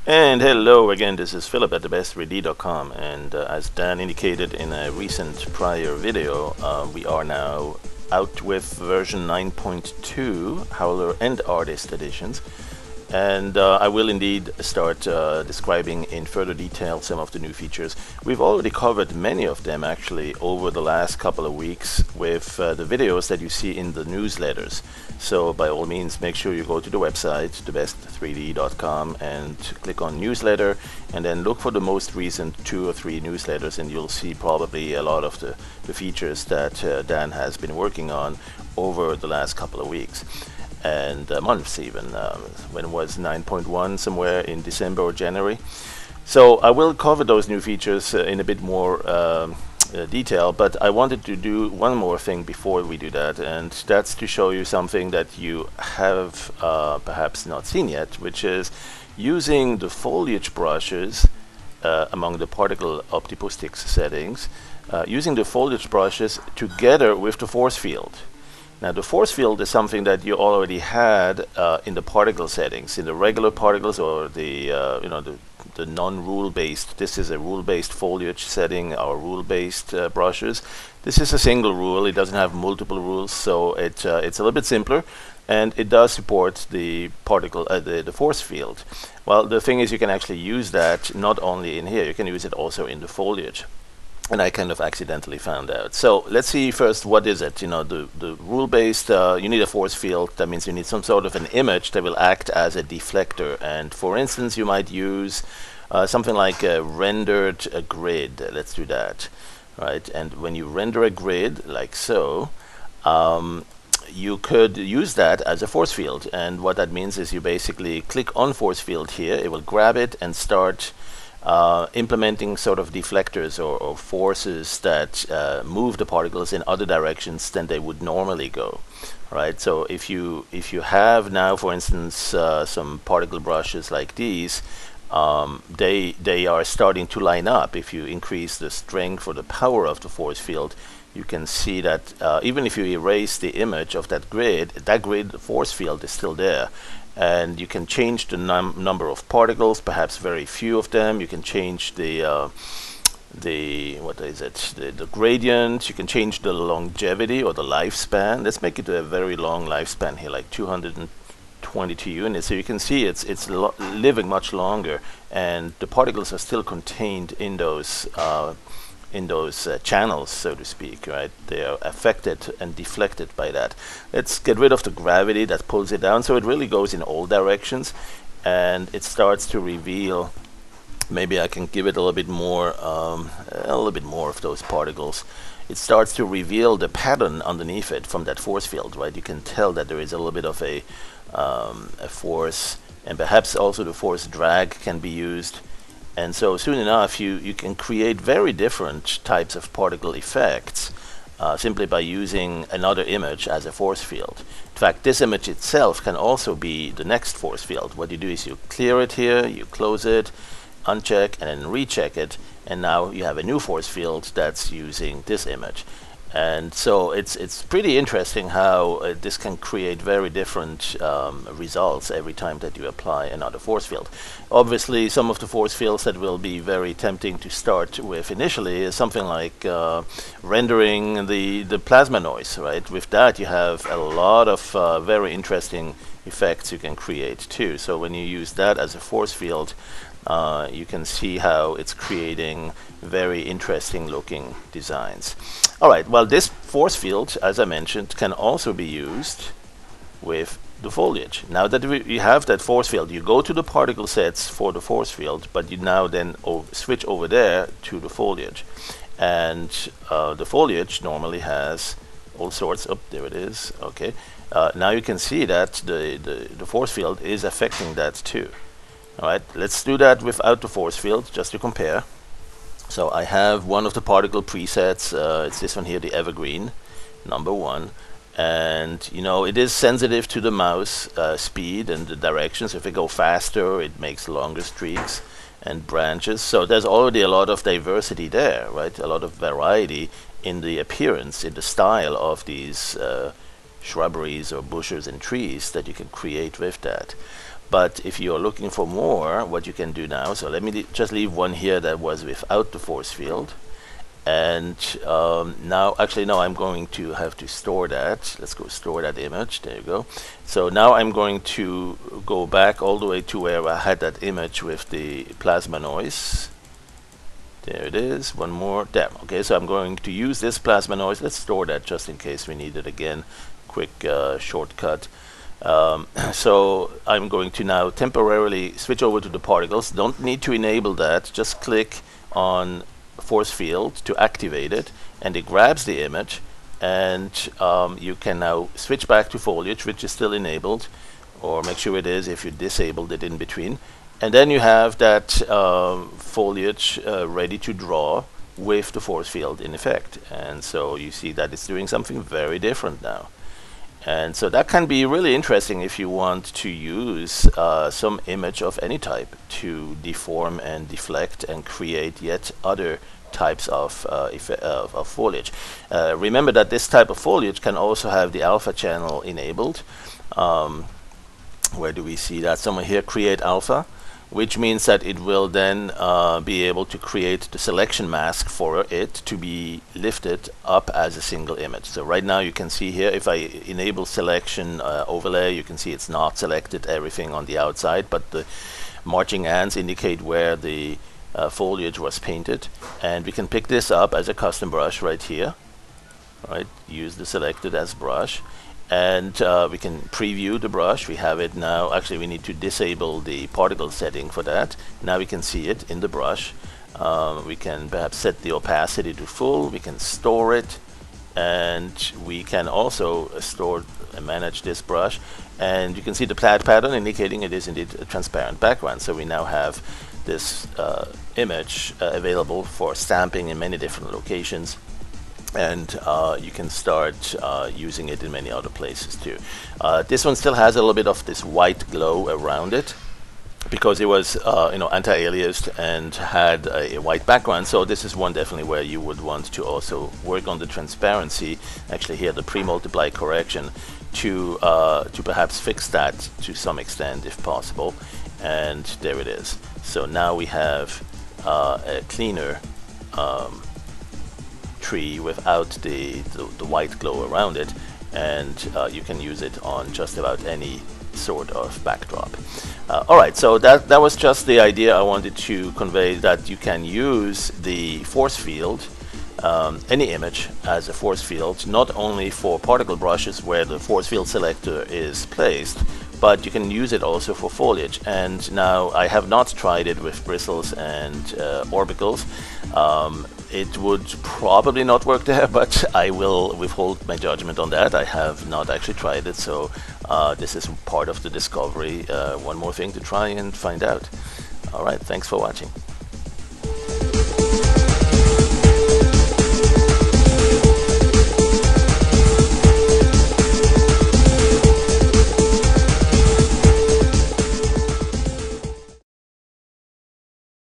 And hello again, this is Philip at thebest3d.com, and as Dan indicated in a recent prior video, we are now out with version 9.2 Howler and Artist editions. And I will indeed start describing in further detail some of the new features. We've already covered many of them actually over the last couple of weeks with the videos that you see in the newsletters. So by all means, make sure you go to the website, thebest3d.com, and click on newsletter, and then look for the most recent 2 or 3 newsletters, and you'll see probably a lot of the features that Dan has been working on over the last couple of weeks. And months even, when it was 9.1 somewhere in December or January. So I will cover those new features in a bit more detail, but I wanted to do one more thing before we do that, and that's to show you something that you have perhaps not seen yet, which is using the foliage brushes among the particle optipostics settings, using the foliage brushes together with the force field. Now the force field is something that you already had in the particle settings, in the regular particles or the the non-rule based. This is a rule-based foliage setting, our rule-based brushes. This is a single rule. It doesn't have multiple rules, so it's a little bit simpler, and it does support the particle, the force field. Well, the thing is, you can actually use that not only in here. You can use it also in the foliage. And I kind of accidentally found out. So let's see first, what is it? You know, the rule-based, you need a force field. That means you need some sort of an image that will act as a deflector. And for instance, you might use something like a rendered grid. Let's do that, right? And when you render a grid like so, you could use that as a force field. And what that means is you basically click on force field here. It will grab it and start implementing sort of deflectors or forces that move the particles in other directions than they would normally go, right? So if you have now, for instance, some particle brushes like these, they are starting to line up. If you increase the strength or the power of the force field, you can see that even if you erase the image of that grid force field is still there. And you can change the number of particles, perhaps very few of them. You can change the gradient. You can change the longevity or the lifespan. Let's make it a very long lifespan here, like 222 units. So you can see it's living much longer, and the particles are still contained in those channels, so to speak, right? They are affected and deflected by that. Let's get rid of the gravity that pulls it down, so it really goes in all directions, and it starts to reveal. Maybe I can give it a little bit more of those particles. It starts to reveal the pattern underneath it from that force field, right? You can tell that there is a little bit of a force, and perhaps also the force drag can be used. And so soon enough, you can create very different types of particle effects simply by using another image as a force field. In fact, this image itself can also be the next force field. What you do is you clear it here, you close it, uncheck, and then recheck it, and now you have a new force field that's using this image. And so it's pretty interesting how this can create very different results every time that you apply another force field. Obviously, some of the force fields that will be very tempting to start with initially is something like rendering the plasma noise, right? With that, you have a lot of very interesting effects you can create too. So when you use that as a force field, you can see how it's creating very interesting looking designs. Alright, well, this force field, as I mentioned, can also be used with the foliage. Now that we have that force field, you go to the particle sets for the force field, but you now then switch over there to the foliage. And the foliage normally has all sorts of, there it is, okay. Now you can see that the force field is affecting that too. Alright, let's do that without the force field, just to compare. So I have one of the particle presets, it's this one here, the evergreen, number 1. And you know, it is sensitive to the mouse speed and the direction. So if it go faster, it makes longer streaks and branches. So there's already a lot of diversity there, right? A lot of variety in the appearance, in the style of these shrubberies or bushes and trees that you can create with that. But if you're looking for more, what you can do now, so let me just leave one here that was without the force field. And now I'm going to have to store that. Let's go store that image. There you go. So now I'm going to go back all the way to where I had that image with the plasma noise. There it is. One more. There. Okay, so I'm going to use this plasma noise. Let's store that just in case we need it again. Quick shortcut. So I'm going to now temporarily switch over to the particles. Don't need to enable that. Just click on force field to activate it, and it grabs the image, and you can now switch back to foliage, which is still enabled, or make sure it is if you disabled it in between, and then you have that foliage ready to draw with the force field in effect. And so you see that it's doing something very different now. And so that can be really interesting if you want to use some image of any type to deform and deflect and create yet other types of foliage. Remember that this type of foliage can also have the alpha channel enabled. Where do we see that? Somewhere here, create alpha, which means that it will then be able to create the selection mask for it to be lifted up as a single image. So right now you can see here, if I enable selection overlay, you can see it's not selected everything on the outside, but the marching ants indicate where the foliage was painted, and we can pick this up as a custom brush right here. Right, use the selected as brush, and we can preview the brush. We have it now. Actually, we need to disable the particle setting for that. Now we can see it in the brush. We can perhaps set the opacity to full. We can store it, and we can also store and manage this brush. And you can see the plaid pattern indicating it is indeed a transparent background. So we now have this image available for stamping in many different locations. And you can start using it in many other places too. This one still has a little bit of this white glow around it because it was anti-aliased and had a white background. So this is one definitely where you would want to also work on the transparency. Actually here, the pre-multiply correction to perhaps fix that to some extent if possible. And there it is. So now we have a cleaner tree without the white glow around it, and you can use it on just about any sort of backdrop. Alright, so that was just the idea I wanted to convey, that you can use the force field, any image as a force field, not only for particle brushes where the force field selector is placed, but you can use it also for foliage. And now I have not tried it with bristles and orbicals. It would probably not work there, but I will withhold my judgment on that. I have not actually tried it, so this is part of the discovery. One more thing to try and find out. Alright, thanks for watching.